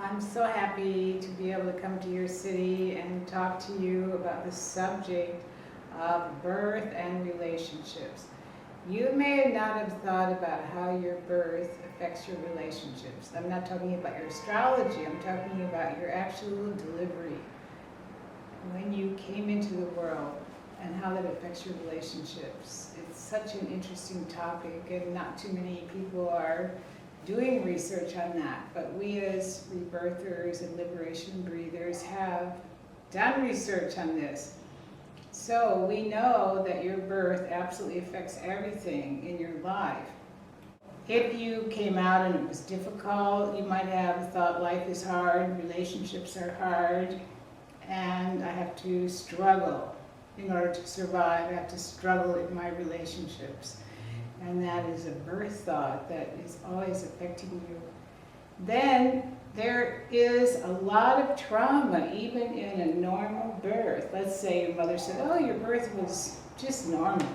I'm so happy to be able to come to your city and talk to you about the subject of birth and relationships. You may not have thought about how your birth affects your relationships. I'm not talking about your astrology, I'm talking about your actual delivery. When you came into the world and how that affects your relationships. It's such an interesting topic, and not too many people are doing research on that, but we as rebirthers and liberation breathers have done research on this. So we know that your birth absolutely affects everything in your life. If you came out and it was difficult, you might have thought life is hard, relationships are hard, and I have to struggle in order to survive. I have to struggle in my relationships. And that is a birth thought that is always affecting you. Then there is a lot of trauma, even in a normal birth. Let's say your mother said, oh, your birth was just normal.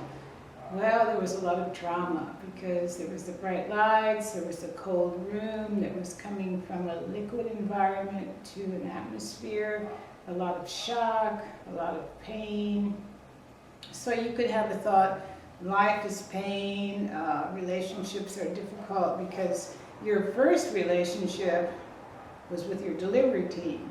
Well, there was a lot of trauma because there was the bright lights, there was the cold room that was coming from a liquid environment to an atmosphere, a lot of shock, a lot of pain. So you could have a thought, life is pain, relationships are difficult because your first relationship was with your delivery team.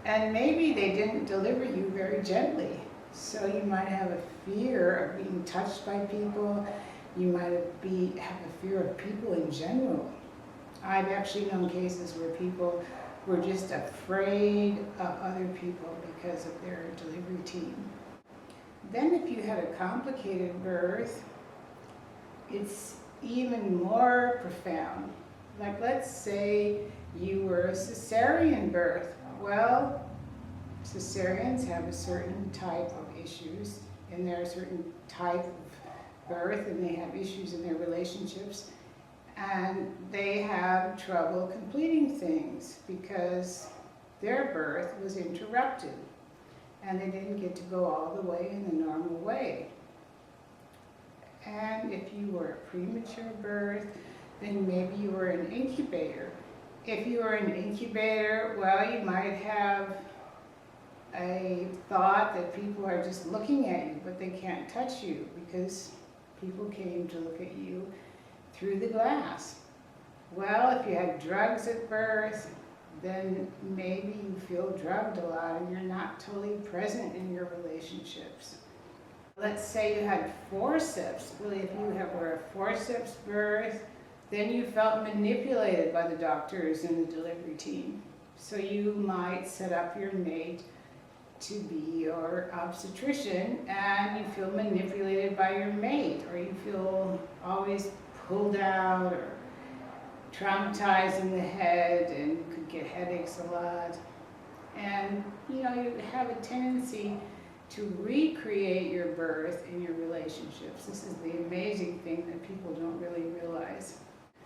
And maybe they didn't deliver you very gently. So you might have a fear of being touched by people. You might have a fear of people in general. I've actually known cases where people were just afraid of other people because of their delivery team. Then if you had a complicated birth, it's even more profound. Like let's say you were a cesarean birth. Well, cesareans have a certain type of issues, and they're a certain type of birth, and they have issues in their relationships, and they have trouble completing things because their birth was interrupted and they didn't get to go all the way in the normal way. And if you were a premature birth, then maybe you were an incubator. If you were an incubator, well, you might have a thought that people are just looking at you, but they can't touch you because people came to look at you through the glass. Well, if you had drugs at birth, then maybe you feel drugged a lot and you're not totally present in your relationships. Let's say you had forceps. Really, if you were a forceps birth, then you felt manipulated by the doctors and the delivery team. So you might set up your mate to be your obstetrician, and you feel manipulated by your mate, or you feel always pulled out or traumatized in the head, and you could get headaches a lot. And you have a tendency to recreate your birth in your relationships. This is the amazing thing that people don't really realize.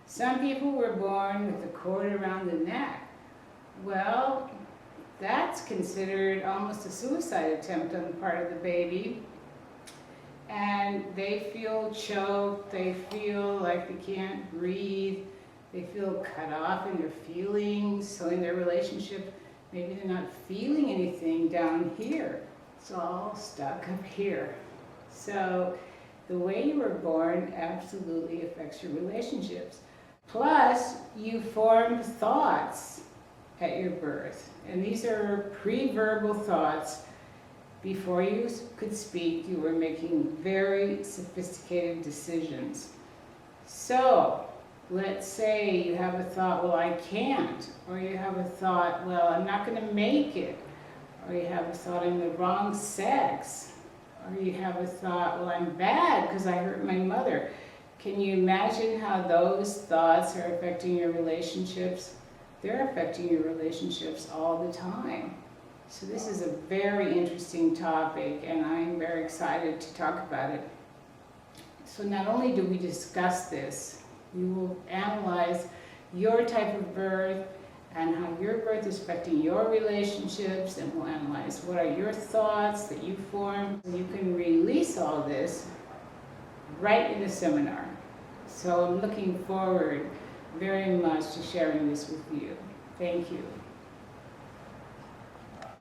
Some people were born with a cord around the neck. Well, that's considered almost a suicide attempt on the part of the baby. And they feel choked, they feel like they can't breathe, they feel cut off in their feelings. So in their relationship, maybe they're not feeling anything down here. It's all stuck up here. So the way you were born absolutely affects your relationships. Plus, you form thoughts at your birth. And these are pre-verbal thoughts. Before you could speak, you were making very sophisticated decisions. So, let's say you have a thought, well, I can't. Or you have a thought, well, I'm not going to make it. Or you have a thought, I'm the wrong sex. Or you have a thought, well, I'm bad because I hurt my mother. Can you imagine how those thoughts are affecting your relationships? They're affecting your relationships all the time. So this is a very interesting topic, and I'm very excited to talk about it. So not only do we discuss this, we will analyze your type of birth and how your birth is affecting your relationships, and we'll analyze what are your thoughts that you form. You can release all this right in the seminar. So I'm looking forward very much to sharing this with you. Thank you.